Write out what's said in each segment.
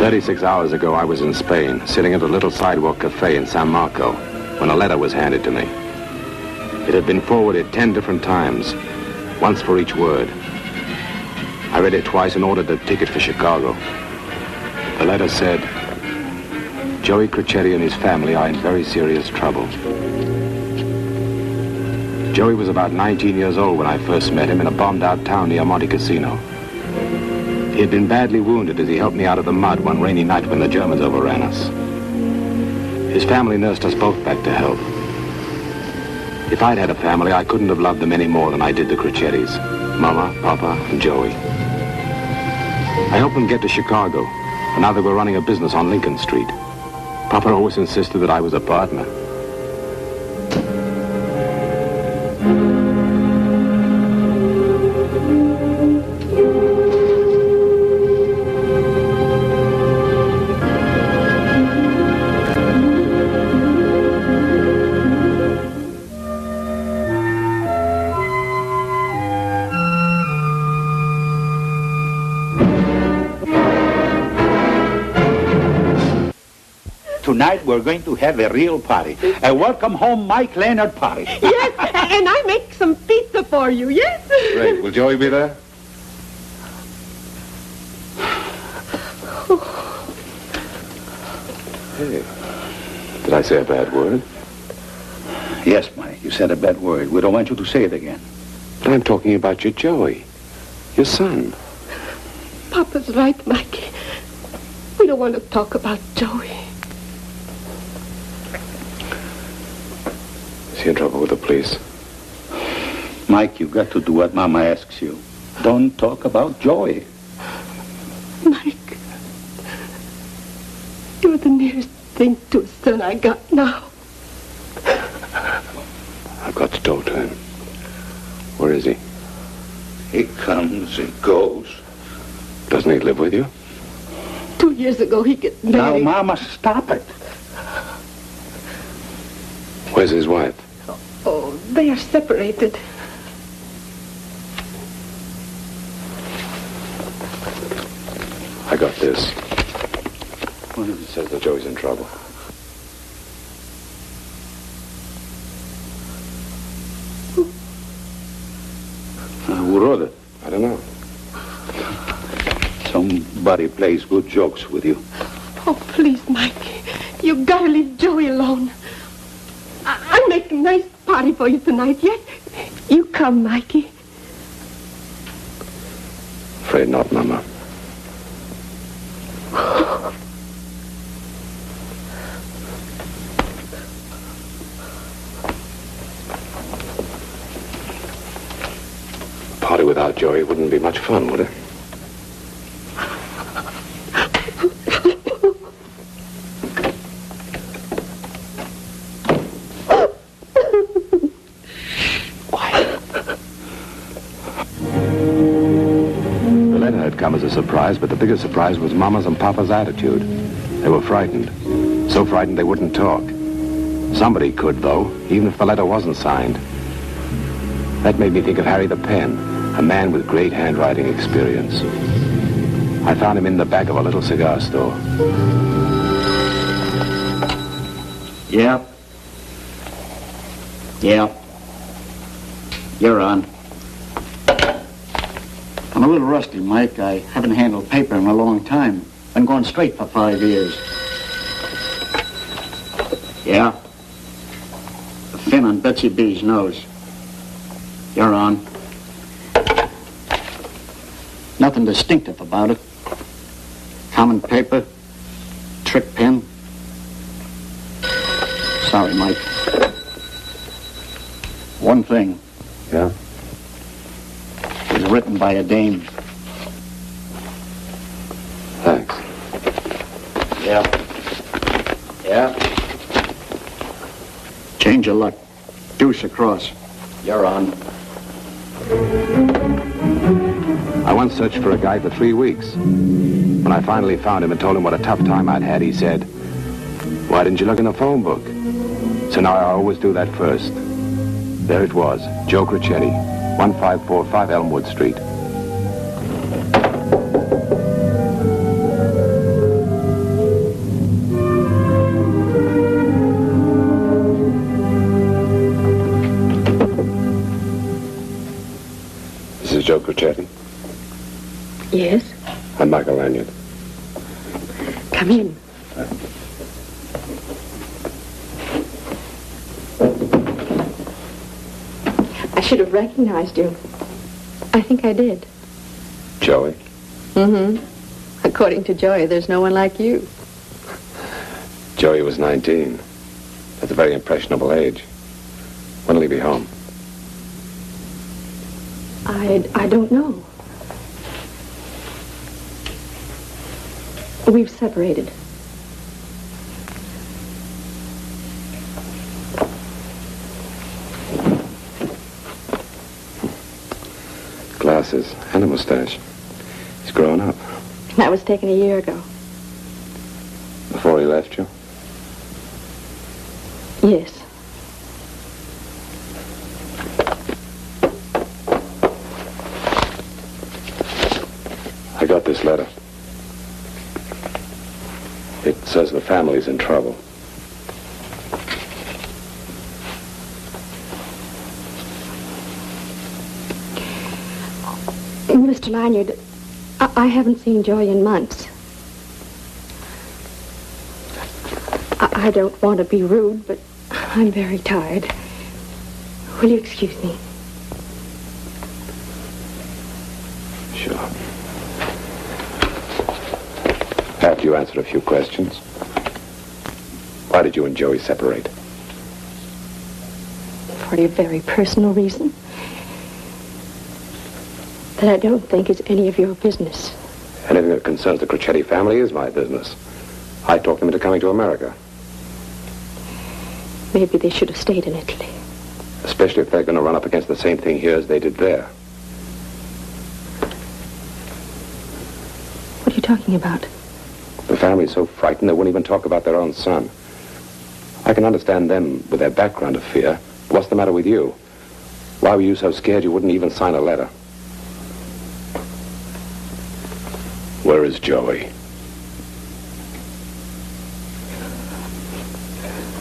36 hours ago, I was in Spain, sitting at a little sidewalk cafe in San Marco, when a letter was handed to me. It had been forwarded 10 different times, once for each word. I read it twice and ordered a ticket for Chicago. The letter said, Joey Creccetti and his family are in very serious trouble. Joey was about 19 years old when I first met him in a bombed-out town near Monte Cassino. He had been badly wounded as he helped me out of the mud one rainy night when the Germans overran us. His family nursed us both back to health. If I'd had a family, I couldn't have loved them any more than I did the Creccettis. Mama, Papa, and Joey. I helped them get to Chicago, and now they were running a business on Lincoln Street. Papa always insisted that I was a partner. Tonight we're going to have a real party. A welcome home Mike Leonard party. Yes, and I make some pizza for you, yes? Great. Will Joey be there? Hey, did I say a bad word? Yes, Mike, you said a bad word. We don't want you to say it again. But I'm talking about your Joey, your son. Papa's right, Mikey. We don't want to talk about Joey. Is he in trouble with the police? Mike, you've got to do what Mama asks you. Don't talk about Joey. Mike, you're the nearest thing to a son I got now. I've got to talk to him. Where is he? He comes, he goes. Doesn't he live with you? 2 years ago, he got Now, married. Mama, stop it. Where's his wife? Oh, they are separated. I got this. It says that Joey's in trouble. Who wrote it? I don't know. Somebody plays good jokes with you. Oh, please, Mikey. You gotta leave Joey alone. I'll make a nice party for you tonight, yes? You come, Mikey. Afraid not, Mama. A party without Joey wouldn't be much fun, would it? As a surprise, but the biggest surprise was Mama's and Papa's attitude. They were frightened. So frightened they wouldn't talk. Somebody could, though, even if the letter wasn't signed. That made me think of Harry the Pen, a man with great handwriting experience. I found him in the back of a little cigar store. Yeah. Yeah. You're on. I'm a little rusty, Mike. I haven't handled paper in a long time. Been going straight for 5 years. Yeah? The fin on Betsy B's nose. You're on. Nothing distinctive about it. Common paper. Trick pen. Sorry, Mike. One thing. Yeah? It was written by a dame. Thanks. Yeah. Yeah. Change of luck. Deuce across. You're on. I once searched for a guy for 3 weeks. When I finally found him and told him what a tough time I'd had, he said, "Why didn't you look in the phone book?" So now I always do that first. There it was, Joe Creccetti, 1545 Elmwood Street. Mrs. Joe Crocetti? Yes? I'm Michael Lanyard. Come in. I should have recognized you. I think I did. Joey? Mm-hmm. According to Joey, there's no one like you. Joey was 19. That's a very impressionable age. When will he be home? I don't know. We've separated. Glasses and a mustache. He's grown up. That was taken a year ago. Before he left you? Yes. I got this letter. It says the family's in trouble. Mr. Lanyard, I haven't seen Joey in months. I don't want to be rude, but I'm very tired. Will you excuse me? Sure. After you answered a few questions, why did you and Joey separate? For a very personal reason that I don't think is any of your business. Anything that concerns the Crocetti family is my business. I talked them into coming to America. Maybe they should have stayed in Italy. Especially if they're going to run up against the same thing here as they did there. What are you talking about? The family's so frightened they wouldn't even talk about their own son. I can understand them with their background of fear. What's the matter with you? Why were you so scared you wouldn't even sign a letter? Where is Joey?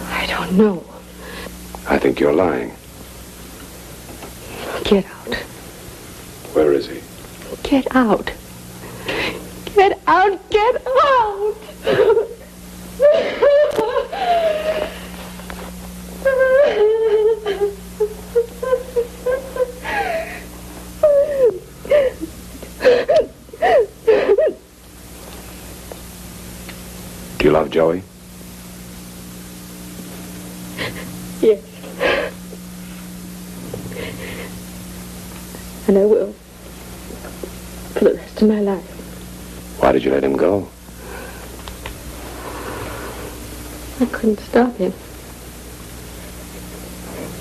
I don't know. I think you're lying. Get out. Where is he? Get out. Get out. Get out. Do you love Joey? Yes. And I will. For the rest of my life. Why did you let him go? I couldn't stop him.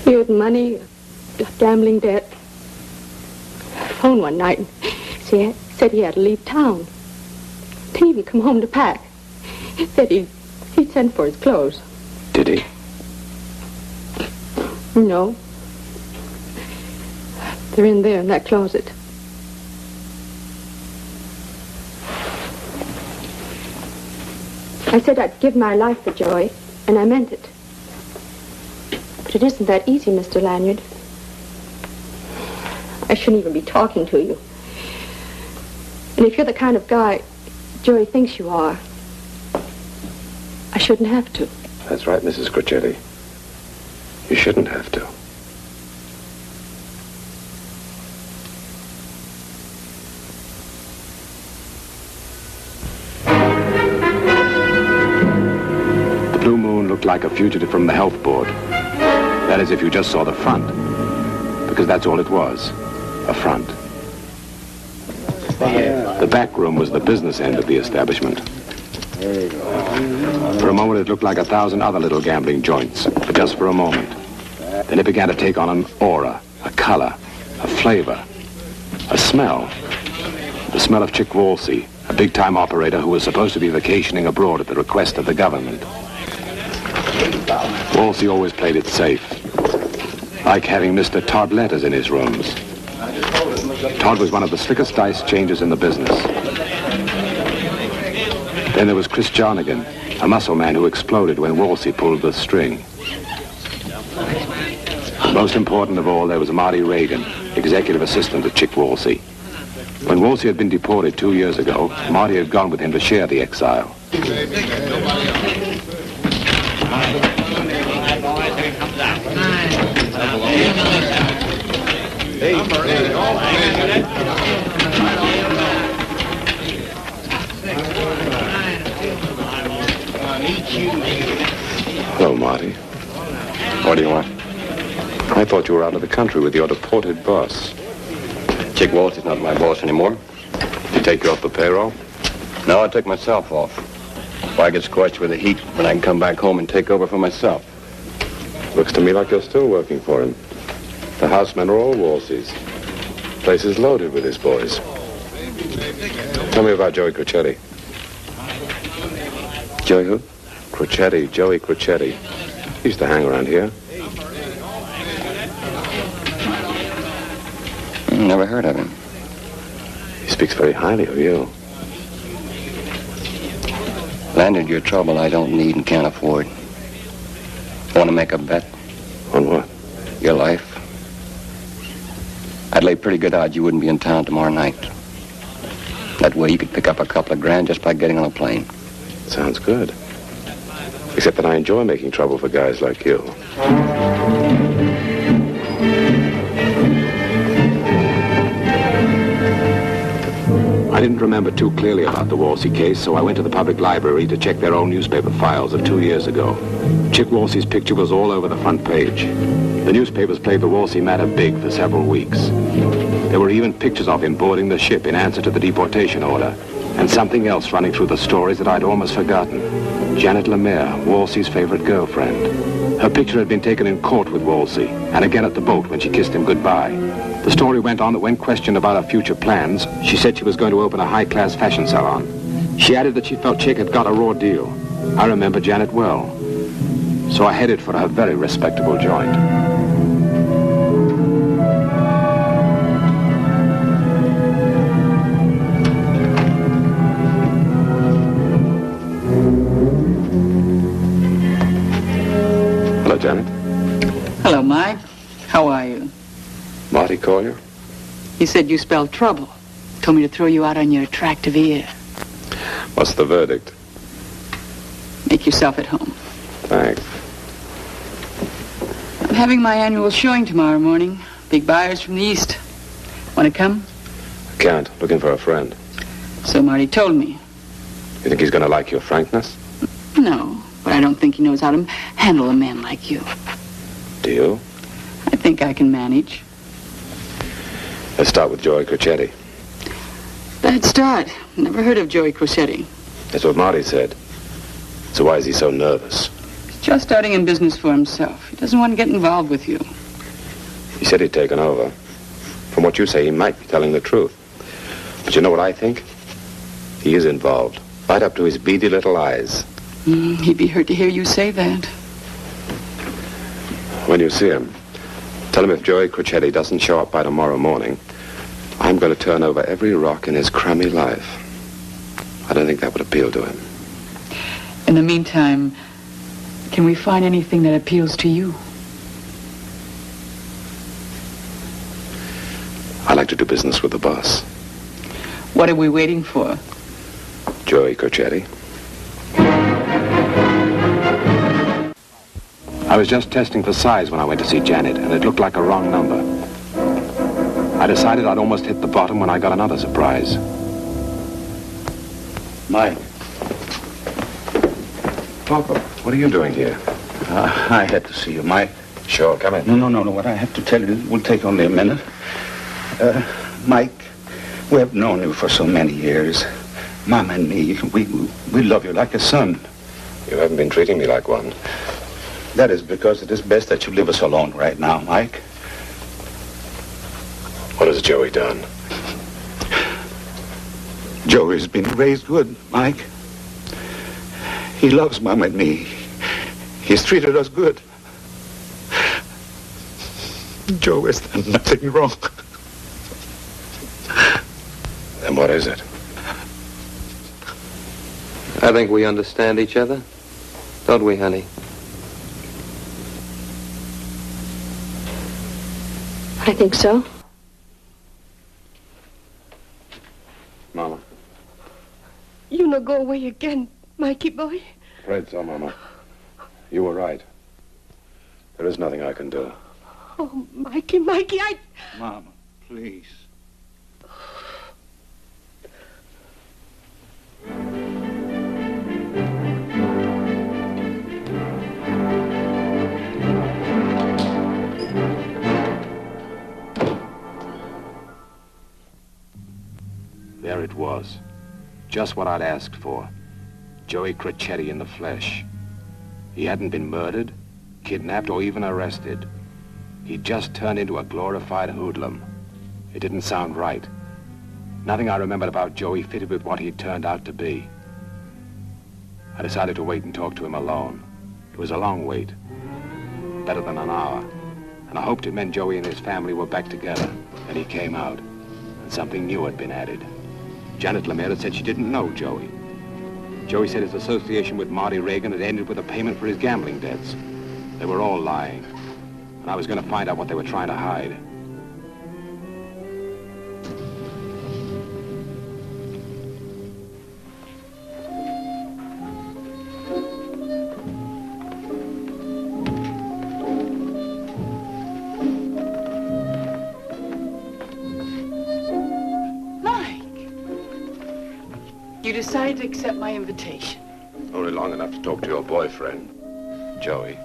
He owed money, a gambling debt. I phoned one night and said he had to leave town. Didn't even come home to pack. He said he'd sent for his clothes. Did he? No. They're in there in that closet. I said I'd give my life for Joey, and I meant it. But it isn't that easy, Mr. Lanyard. I shouldn't even be talking to you. And if you're the kind of guy Joey thinks you are, I shouldn't have to. That's right, Mrs. Crocetti. You shouldn't have to. The Blue Moon looked like a fugitive from the health board. That is, if you just saw the front. Because that's all it was. A front. The back room was the business end of the establishment. For a moment, it looked like 1,000 other little gambling joints, but just for a moment. Then it began to take on an aura, a color, a flavor, a smell. The smell of Chick Walsey, a big-time operator who was supposed to be vacationing abroad at the request of the government. Walsey always played it safe, like having Mr. Todd letters in his rooms. Todd was one of the slickest dice changers in the business. Then there was Chris Jarnigan, a muscle man who exploded when Walsey pulled the string. Most important of all, there was Marty Reagan, executive assistant to Chick Walsey. When Walsey had been deported 2 years ago, Marty had gone with him to share the exile. Hello, Marty. What do you want? I thought you were out of the country with your deported boss. Chick Walsey's not my boss anymore. Did he take you off the payroll? No, I took myself off. Why get scorched with the heat when I can come back home and take over for myself? Looks to me like you're still working for him. The housemen are all Walsey's. Place is loaded with his boys. Tell me about Joey Crocetti. Joey who? Crocetti, Joey Crocetti. He used to hang around here. Never heard of him. He speaks very highly of you. Landed your trouble I don't need and can't afford. Want to make a bet? On what? Your life. I'd lay pretty good odds you wouldn't be in town tomorrow night. That way you could pick up a couple of grand just by getting on a plane. Sounds good. Except that I enjoy making trouble for guys like you. I didn't remember too clearly about the Walsey case, so I went to the public library to check their old newspaper files of 2 years ago. Chick Walsey's picture was all over the front page. The newspapers played the Walsey matter big for several weeks. There were even pictures of him boarding the ship in answer to the deportation order, and something else running through the stories that I'd almost forgotten. Janet Lemire, Walsey's favorite girlfriend. Her picture had been taken in court with Walsey, and again at the boat when she kissed him goodbye. The story went on that when questioned about her future plans, she said she was going to open a high-class fashion salon. She added that she felt Chick had got a raw deal. I remember Janet well. So I headed for her very respectable joint. Hello, Janet. Hello, Mike. How are you? Marty Collier? He said you spelled trouble. Told me to throw you out on your attractive ear. What's the verdict? Make yourself at home. Thanks. I'm having my annual showing tomorrow morning. Big buyers from the East. Want to come? I can't. Looking for a friend. So Marty told me. You think he's going to like your frankness? No, but I don't think he knows how to handle a man like you. Do you? I think I can manage. Let's start with Joey Crocetti. Bad start. Never heard of Joey Crocetti. That's what Marty said. So why is he so nervous? He's just starting in business for himself. He doesn't want to get involved with you. He said he'd taken over. From what you say, he might be telling the truth. But you know what I think? He is involved. Right up to his beady little eyes. He'd be hurt to hear you say that. When you see him, tell him if Joey Crocetti doesn't show up by tomorrow morning, I'm going to turn over every rock in his crummy life. I don't think that would appeal to him. In the meantime, can we find anything that appeals to you? I like to do business with the boss. What are we waiting for? Joey Crocetti. I was just testing for size when I went to see Janet, and it looked like a wrong number. I decided I'd almost hit the bottom when I got another surprise. Mike. Papa, what are you doing here? I had to see you, Mike. Sure, come in. No. What I have to tell you will take only a minute. Mike, we have known you for so many years. Mom and me, we love you like a son. You haven't been treating me like one. That is because it is best that you leave us alone right now, Mike. What has Joey done? Joey's been raised good, Mike. He loves Mom and me. He's treated us good. Joe has done nothing wrong. Then what is it? I think we understand each other. Don't we, honey? I think so. Mama. You no go away again, Mikey boy. Afraid so, Mama. You were right. There is nothing I can do. Oh, Mikey, Mikey, Mama, please. There it was. Just what I'd asked for. Joey Crocetti in the flesh. He hadn't been murdered, kidnapped, or even arrested. He'd just turned into a glorified hoodlum. It didn't sound right. Nothing I remembered about Joey fitted with what he'd turned out to be. I decided to wait and talk to him alone. It was a long wait. Better than an hour. And I hoped it meant Joey and his family were back together. And he came out. And something new had been added. Janet Lemire had said she didn't know Joey. Joey said his association with Marty Reagan had ended with a payment for his gambling debts. They were all lying. And I was going to find out what they were trying to hide. You decided to accept my invitation. Only long enough to talk to your boyfriend, Joey.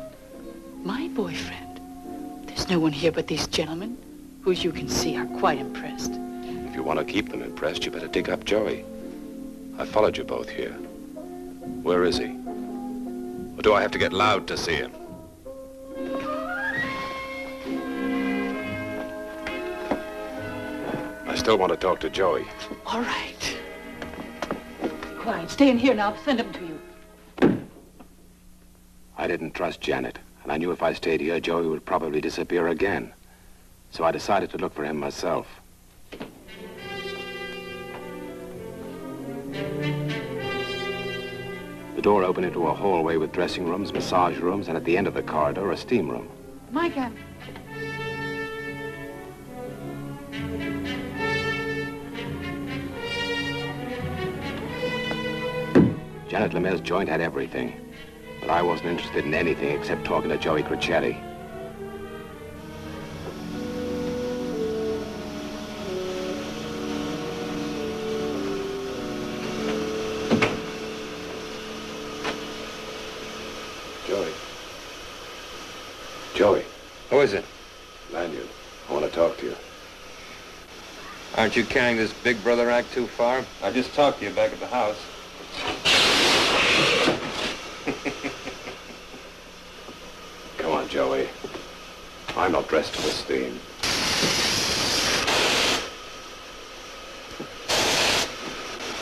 My boyfriend? There's no one here but these gentlemen, who, as you can see, are quite impressed. If you want to keep them impressed, you better dig up Joey. I followed you both here. Where is he? Or do I have to get loud to see him? I still want to talk to Joey. All right. Quiet. Stay in here and I'll send him to you. I didn't trust Janet, and I knew if I stayed here, Joey would probably disappear again. So I decided to look for him myself. The door opened into a hallway with dressing rooms, massage rooms, and at the end of the corridor, a steam room. Micah. Janet Lemire's joint had everything, but I wasn't interested in anything except talking to Joey Crocetti. Joey. Who is it? Lanyard. I want to talk to you. Aren't you carrying this big brother act too far? I just talked to you back at the house. Come on, Joey. I'm not dressed for this theme.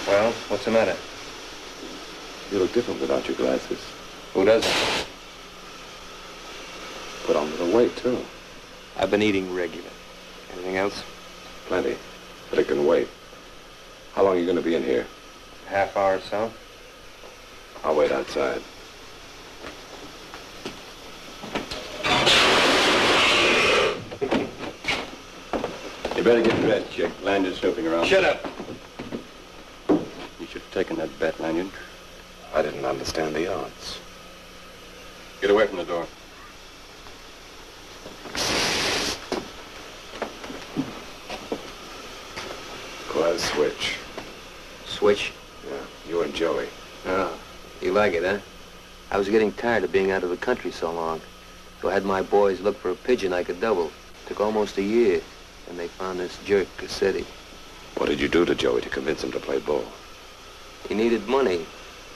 Well, what's the matter? You look different without your glasses. Who doesn't? Put on a little weight, too. I've been eating regular. Anything else? Plenty, but it can wait. How long are you going to be in here? Half hour or so. I'll wait outside. You better get dressed, Chick. Lanyard's snooping around. Shut up. You should have taken that bet, Lanyard. I didn't understand the odds. Get away from the door. Quiet switch. Switch? Yeah, you and Joey. Oh, you like it, huh? I was getting tired of being out of the country so long. So I had my boys look for a pigeon I could double. Took almost a year, and they found this jerk, Cassetti. What did you do to Joey to convince him to play ball? He needed money.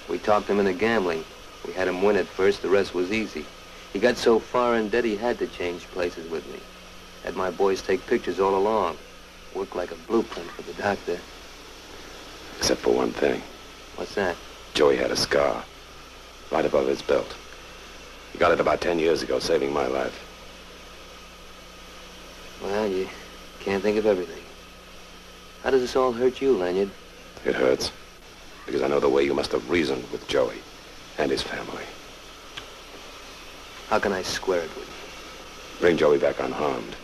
We talked him into gambling. We had him win at first, the rest was easy. He got so far in debt he had to change places with me. Had my boys take pictures all along. Worked like a blueprint for the doctor. Except for one thing. What's that? Joey had a scar. Right above his belt. He got it about 10 years ago, saving my life. Well, you can't think of everything. How does this all hurt you, Lanyard? It hurts. Because I know the way you must have reasoned with Joey and his family. How can I square it with you? Bring Joey back unharmed.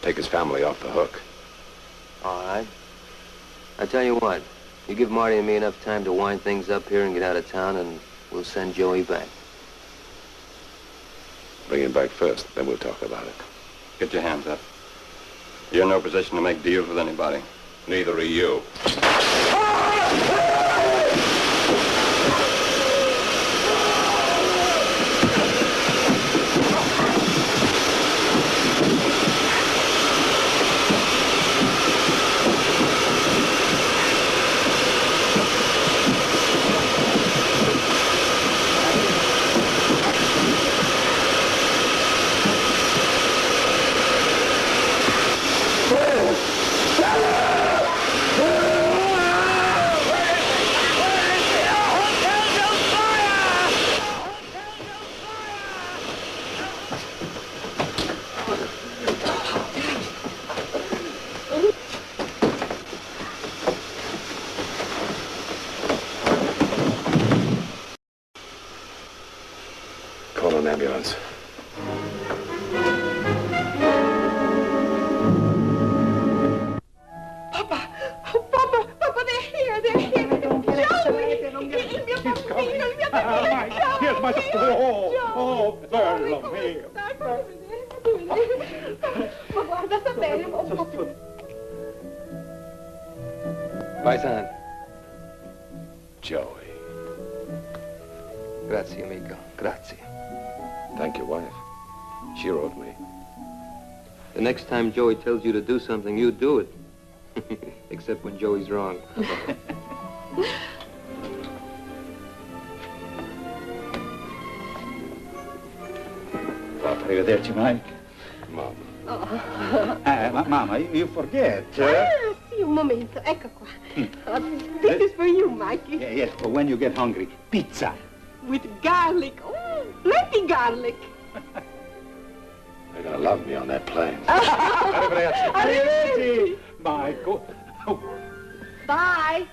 Take his family off the hook. All right. I tell you what, you give Marty and me enough time to wind things up here and get out of town, and we'll send Joey back. Bring him back first, then we'll talk about it. Get your hands up. You're in no position to make deals with anybody. Neither are you. Call an ambulance. Papa, they're here. Joey! Il mio bambino, Here's my... Oh, bello mio. Ma guarda, sta bene. Bye, son. Joey. Grazie, amico. Grazie. Thank your wife. She wrote me. The next time Joey tells you to do something, you do it. Except when Joey's wrong. Arrivederci, Mike. Mom. Mama, you forget. Ah, sì, un momento. Ecco qua. This is for you, Mikey. Yes, but when you get hungry, pizza. With garlic. Oh, plenty garlic. They're gonna love me on that plane. Arrivederci. Michael. Bye.